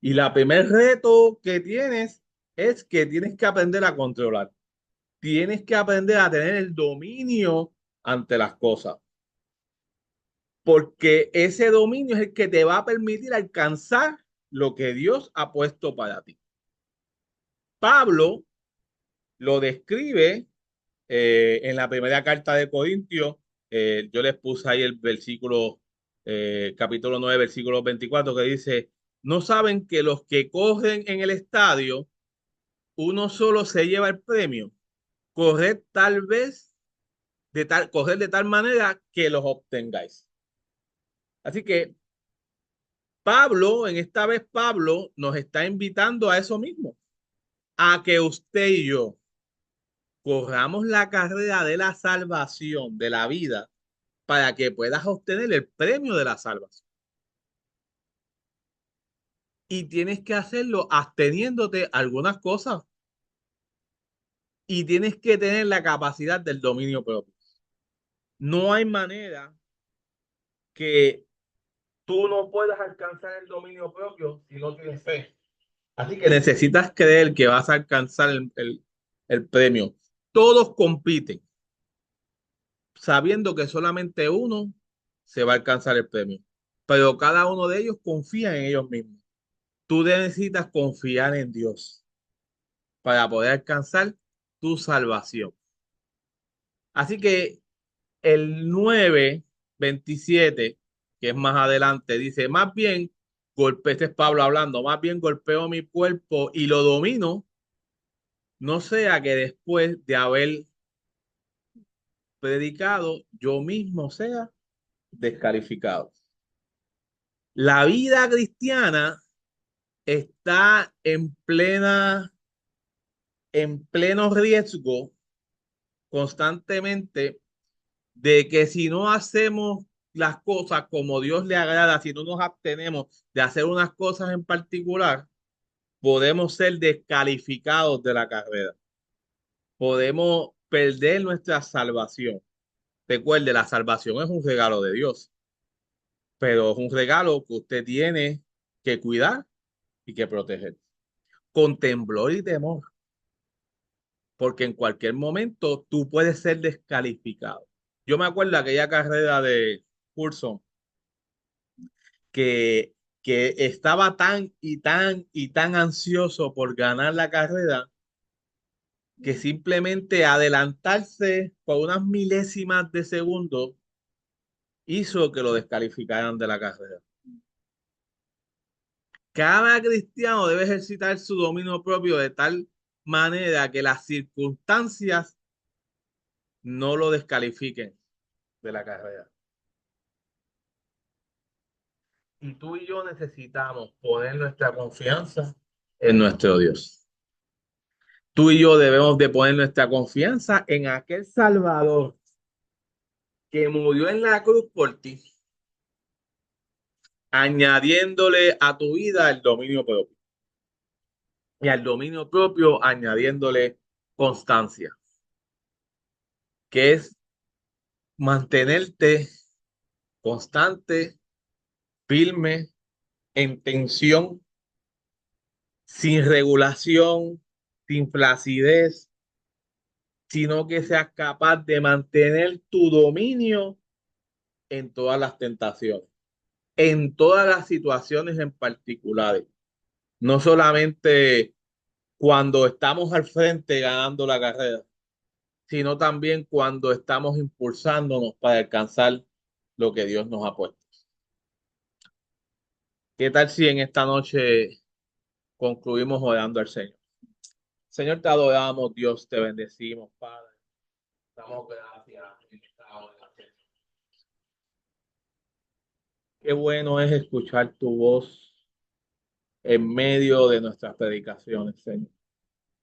Y la primer reto que tienes es que tienes que aprender a controlar. Tienes que aprender a tener el dominio ante las cosas, porque ese dominio es el que te va a permitir alcanzar lo que Dios ha puesto para ti. Pablo lo describe en la primera carta de Corintios. Yo les puse ahí el versículo, capítulo 9 versículo 24 que dice, ¿no saben que los que corren en el estadio, uno solo se lleva el premio? Correr de tal manera que los obtengáis. Así que Pablo, en esta vez Pablo nos está invitando a eso mismo, a que usted y yo corramos la carrera de la salvación, de la vida, para que puedas obtener el premio de la salvación. Y tienes que hacerlo absteniéndote algunas cosas y tienes que tener la capacidad del dominio propio. No hay manera que tú no puedas alcanzar el dominio propio si no tienes fe. Así que necesitas creer que vas a alcanzar el premio. Todos compiten sabiendo que solamente uno se va a alcanzar el premio, pero cada uno de ellos confía en ellos mismos. Tú necesitas confiar en Dios para poder alcanzar tu salvación. Así que el 9:27, que es más adelante, dice, más bien, este es Pablo hablando, más bien golpeo mi cuerpo y lo domino, no sea que después de haber predicado, yo mismo sea descalificado. La vida cristiana está en pleno riesgo constantemente de que si no hacemos las cosas como Dios le agrada, si no nos abstenemos de hacer unas cosas en particular, podemos ser descalificados de la carrera. Podemos perder nuestra salvación. Recuerde, la salvación es un regalo de Dios, pero es un regalo que usted tiene que cuidar y que proteger con temblor y temor, porque en cualquier momento tú puedes ser descalificado. Yo me acuerdo de aquella carrera de Coulson que, que estaba tan y tan y tan ansioso por ganar la carrera que simplemente adelantarse por unas milésimas de segundo hizo que lo descalificaran de la carrera. Cada cristiano debe ejercitar su dominio propio de tal manera que las circunstancias no lo descalifiquen de la carrera. Y tú y yo necesitamos poner nuestra confianza en nuestro Dios. Tú y yo debemos de poner nuestra confianza en aquel Salvador que murió en la cruz por ti, añadiéndole a tu vida el dominio propio. Y al dominio propio añadiéndole constancia. que es mantenerte constante, firme, en tensión, sin regulación, sin flacidez, sino que seas capaz de mantener tu dominio en todas las tentaciones, en todas las situaciones en particulares, no solamente cuando estamos al frente ganando la carrera, sino también cuando estamos impulsándonos para alcanzar lo que Dios nos ha puesto. ¿Qué tal si en esta noche concluimos orando al Señor? Señor, te adoramos, Dios, te bendecimos, Padre. Damos gracias en esta hora. Qué bueno es escuchar tu voz en medio de nuestras predicaciones, Señor.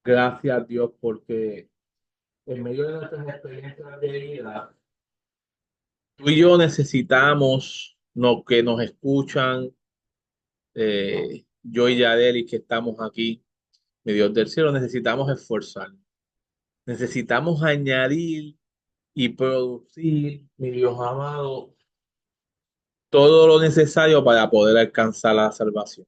Gracias, Dios, porque en medio de nuestras experiencias de vida, tú y yo necesitamos que nos escuchan, yo y Yadeli que estamos aquí, mi Dios del cielo, necesitamos esforzarnos. Necesitamos añadir y producir, mi Dios amado, todo lo necesario para poder alcanzar la salvación.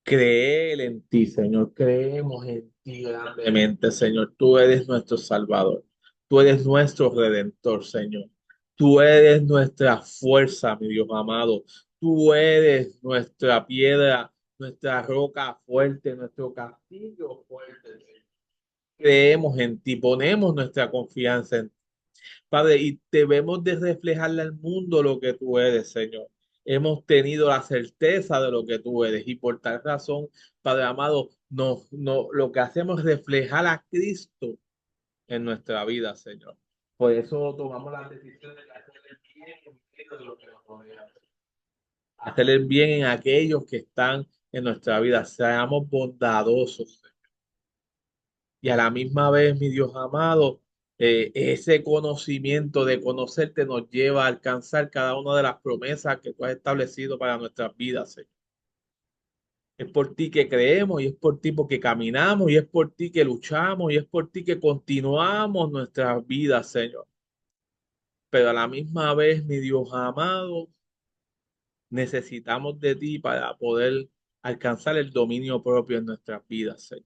Creer en ti, Señor. Creemos en ti grandemente, Señor. Tú eres nuestro Salvador. Tú eres nuestro Redentor, Señor. Tú eres nuestra fuerza, mi Dios amado. Tú eres nuestra piedra, nuestra roca fuerte, nuestro castillo fuerte, Señor. Creemos en ti, ponemos nuestra confianza en ti. Padre, y debemos de reflejarle al mundo lo que tú eres, Señor. Hemos tenido la certeza de lo que tú eres y por tal razón, Padre amado, lo que hacemos es reflejar a Cristo en nuestra vida, Señor. Por eso tomamos la decisión de hacer el bien en medio de lo que nos rodea. Hacer el bien en aquellos que están en nuestra vida. Seamos bondadosos, y a la misma vez, mi Dios amado, ese conocimiento de conocerte nos lleva a alcanzar cada una de las promesas que tú has establecido para nuestras vidas, Señor. Es por ti que creemos y es por ti porque caminamos y es por ti que luchamos y es por ti que continuamos nuestras vidas, Señor. Pero a la misma vez, mi Dios amado, necesitamos de ti para poder alcanzar el dominio propio en nuestras vidas, Señor.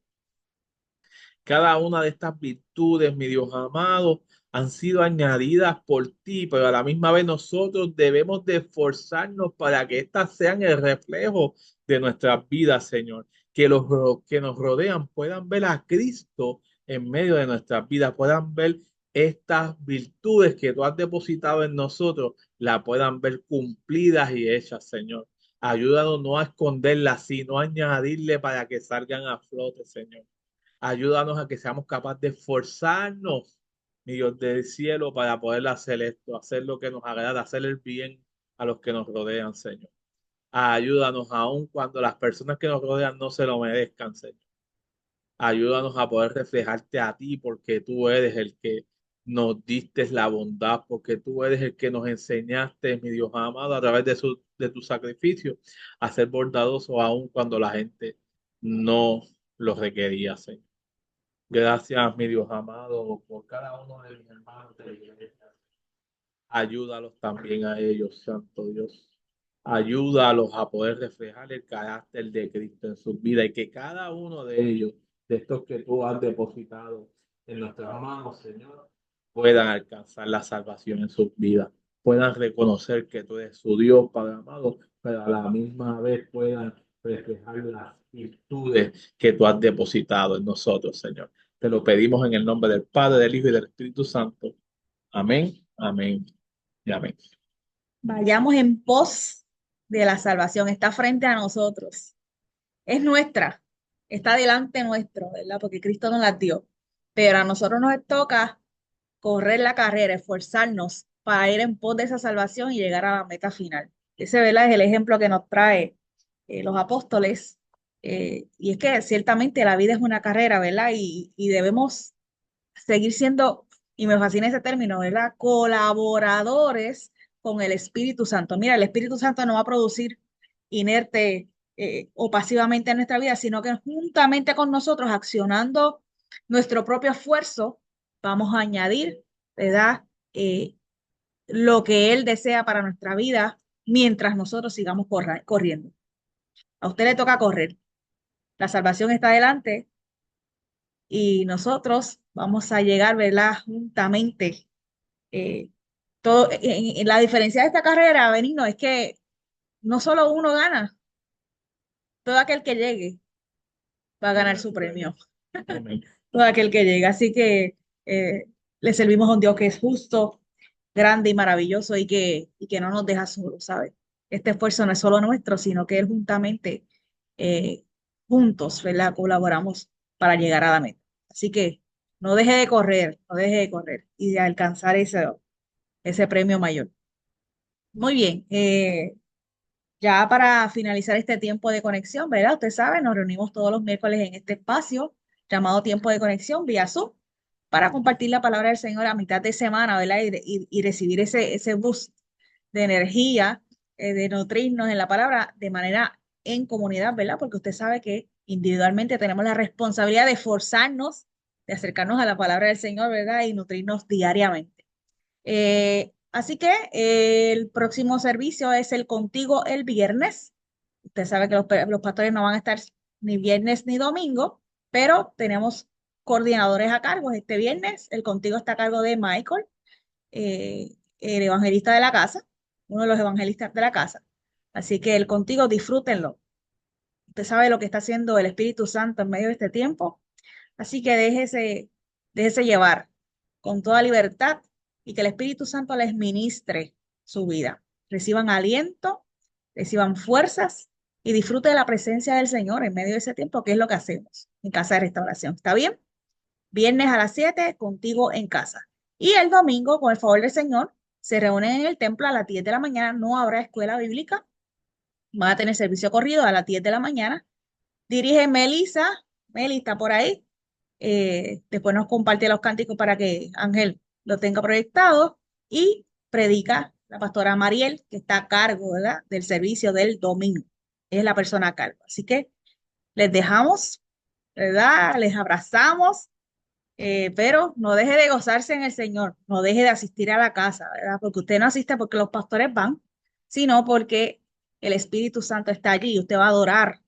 Cada una de estas virtudes, mi Dios amado, han sido añadidas por ti, pero a la misma vez nosotros debemos de esforzarnos para que éstas sean el reflejo de nuestras vidas, Señor. Que que nos rodean puedan ver a Cristo en medio de nuestras vidas, puedan ver estas virtudes que tú has depositado en nosotros, la puedan ver cumplidas y hechas, Señor. Ayúdanos no a esconderlas, sino a añadirle para que salgan a flote, Señor. Ayúdanos a que seamos capaces de esforzarnos, mi Dios del cielo, para poder hacer esto, hacer lo que nos agrada, hacer el bien a los que nos rodean, Señor. Ayúdanos aun cuando las personas que nos rodean no se lo merezcan, Señor. Ayúdanos a poder reflejarte a ti porque tú eres el que nos diste la bondad, porque tú eres el que nos enseñaste, mi Dios amado, a través de tu sacrificio, a ser bondadoso aun cuando la gente no lo requería, Señor. Gracias, mi Dios amado, por cada uno de mis hermanos de la iglesia. Ayúdalos también a ellos, Santo Dios. Ayúdalos a poder reflejar el carácter de Cristo en sus vidas y que cada uno de ellos, de estos que tú has depositado en nuestras manos, Señor, puedan alcanzar la salvación en sus vidas, puedan reconocer que tú eres su Dios, Padre amado, pero a la misma vez puedan reflejar las virtudes que tú has depositado en nosotros, Señor. Te lo pedimos en el nombre del Padre, del Hijo y del Espíritu Santo. Amén, amén y amén. Vayamos en pos de la salvación. Está frente a nosotros. Es nuestra. Está delante nuestro, ¿verdad? Porque Cristo nos la dio. Pero a nosotros nos toca correr la carrera, esforzarnos para ir en pos de esa salvación y llegar a la meta final. Ese, ¿verdad? Es el ejemplo que nos trae los apóstoles. Y es que ciertamente la vida es una carrera, ¿verdad? Y debemos seguir siendo, y me fascina ese término, ¿verdad? Colaboradores con el Espíritu Santo. Mira, el Espíritu Santo no va a producir inerte o pasivamente en nuestra vida, sino que juntamente con nosotros, accionando nuestro propio esfuerzo, vamos a añadir ¿verdad? Eh, lo que Él desea para nuestra vida mientras nosotros sigamos corriendo. A usted le toca correr. La salvación está adelante y nosotros vamos a llegar, ¿verdad? Juntamente. Eh, la diferencia de esta carrera, Benigno, es que no solo uno gana, todo aquel que llegue va a ganar su premio. Amén. Todo aquel que llegue. Así que le servimos a un Dios que es justo, grande y maravilloso y que no nos deja solos, ¿sabes? Este esfuerzo no es solo nuestro, sino que Él juntamente, eh, juntos, ¿verdad? Colaboramos para llegar a la meta. Así que no deje de correr, no deje de correr y de alcanzar ese premio mayor. Muy bien. Ya para finalizar este tiempo de conexión, ¿verdad? Usted sabe, nos reunimos todos los miércoles en este espacio llamado tiempo de conexión vía Zoom para compartir la palabra del Señor a mitad de semana, ¿verdad? Y recibir ese boost de energía, de nutrirnos en la palabra de manera en comunidad, ¿verdad? Porque usted sabe que individualmente tenemos la responsabilidad de esforzarnos, de acercarnos a la palabra del Señor, ¿verdad? Y nutrirnos diariamente. Así que el próximo servicio es el Contigo el viernes. Usted sabe que los pastores no van a estar ni viernes ni domingo, pero tenemos coordinadores a cargo. Este viernes el Contigo está a cargo de Michael, el evangelista de la casa, uno de los evangelistas de la casa. Así que el Contigo, disfrútenlo. Usted sabe lo que está haciendo el Espíritu Santo en medio de este tiempo. Así que déjese llevar con toda libertad y que el Espíritu Santo les ministre su vida. Reciban aliento, reciban fuerzas y disfruten de la presencia del Señor en medio de ese tiempo, que es lo que hacemos en Casa de Restauración. ¿Está bien? Viernes a las 7, contigo en casa. Y el domingo, con el favor del Señor, se reúnen en el templo a las 10 de la mañana. No habrá escuela bíblica. Van a tener servicio corrido a las 10 de la mañana. Dirige Melissa. Meli está por ahí. Después nos comparte los cánticos para que Ángel lo tenga proyectado y predica la pastora Mariel, que está a cargo, ¿verdad? Del servicio del domingo. Es la persona a cargo. Así que les dejamos, ¿verdad? Les abrazamos, pero no deje de gozarse en el Señor, no deje de asistir a la casa, ¿verdad? Porque usted no asiste porque los pastores van, sino porque el Espíritu Santo está allí y usted va a adorar,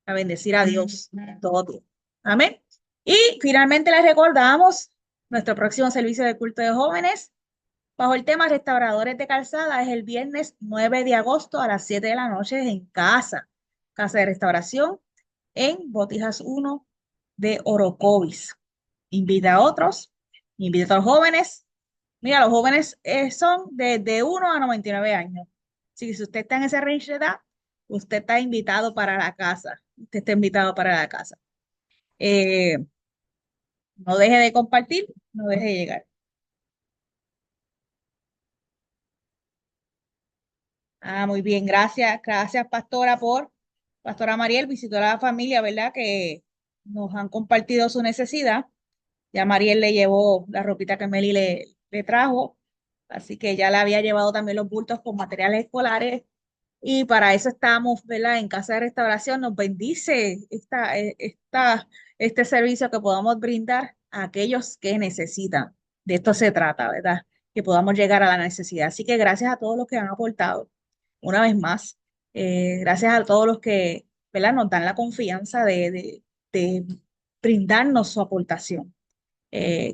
a bendecir a Dios todo tiempo. Amén. Y finalmente les recordamos nuestro próximo servicio de culto de jóvenes bajo el tema Restauradores de Calzada. Es el viernes 9 de agosto a las 7 de la noche en casa, Casa de Restauración en Botijas 1 de Orocovis. Invita a otros, invita a los jóvenes. Mira, los jóvenes son de 1 a 99 años. Así que si usted está en ese range de edad, usted está invitado para la casa. Usted está invitado para la casa. Eh, no deje de compartir, no deje de llegar. Ah, muy bien, gracias, gracias, Pastora Mariel, visitó a la familia, ¿verdad? Que nos han compartido su necesidad. Ya Mariel le llevó la ropita que Meli le trajo, así que ya le había llevado también los bultos con materiales escolares. Y para eso estamos, ¿verdad? En Casa de Restauración nos bendice este servicio que podamos brindar a aquellos que necesitan. De esto se trata, ¿verdad? Que podamos llegar a la necesidad. Así que gracias a todos los que han aportado. Una vez más, gracias a todos los que, ¿verdad? Nos dan la confianza de brindarnos su aportación.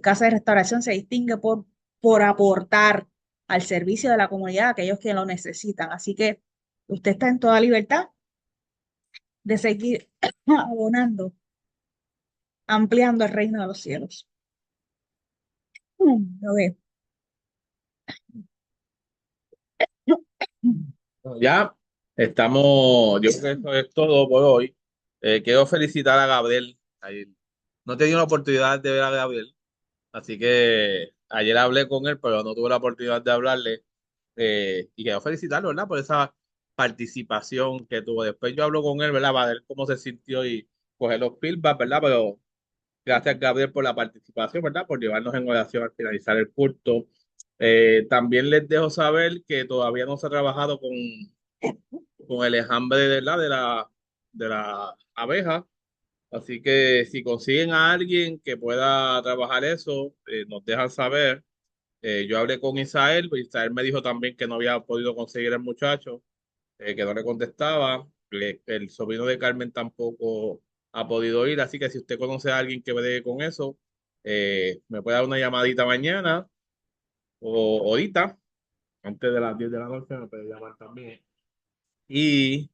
Casa de Restauración se distingue por aportar al servicio de la comunidad a aquellos que lo necesitan. Así que usted está en toda libertad de seguir abonando, ampliando el reino de los cielos. Ok. Bueno, ya estamos, yo creo que eso es todo por hoy. Quiero felicitar a Gabriel. Ahí, no he tenido la oportunidad de ver a Gabriel, así que ayer hablé con él, pero no tuve la oportunidad de hablarle. Y quiero felicitarlo, ¿verdad? Por esa participación que tuvo. Después yo hablo con él, ¿verdad? Para ver cómo se sintió y coger los feedback, ¿verdad? Pero gracias, Gabriel, por la participación, ¿verdad? Por llevarnos en oración al finalizar el culto. También les dejo saber que todavía no se ha trabajado con el enjambre de la abeja. Así que si consiguen a alguien que pueda trabajar eso, nos dejan saber. Yo hablé con Isael, pues Isael me dijo también que no había podido conseguir el muchacho, que no le contestaba. El sobrino de Carmen tampoco ha podido ir, así que si usted conoce a alguien que bregue con eso, me puede dar una llamadita mañana o ahorita, antes de las 10 de la noche, me puede llamar también y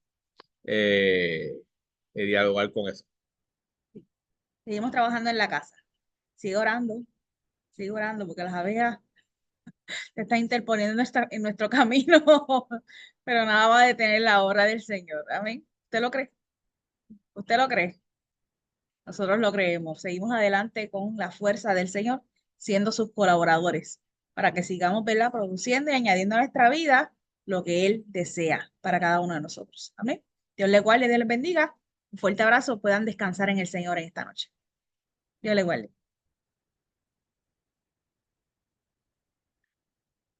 eh, dialogar con eso. Seguimos trabajando en la casa. Sigue orando, porque las abejas se están interponiendo en nuestro camino, pero nada va a detener la obra del Señor. Amén. ¿Usted lo cree? ¿Usted lo cree? Nosotros lo creemos. Seguimos adelante con la fuerza del Señor, siendo sus colaboradores, para que sigamos, ¿verdad?, produciendo y añadiendo a nuestra vida lo que Él desea para cada uno de nosotros. Amén. Dios les guarde, Dios les bendiga. Un fuerte abrazo. Puedan descansar en el Señor en esta noche. Dios les guarde.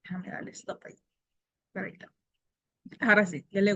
Déjame darle stop ahí. Ahí está. Ahora sí, Dios les guarde.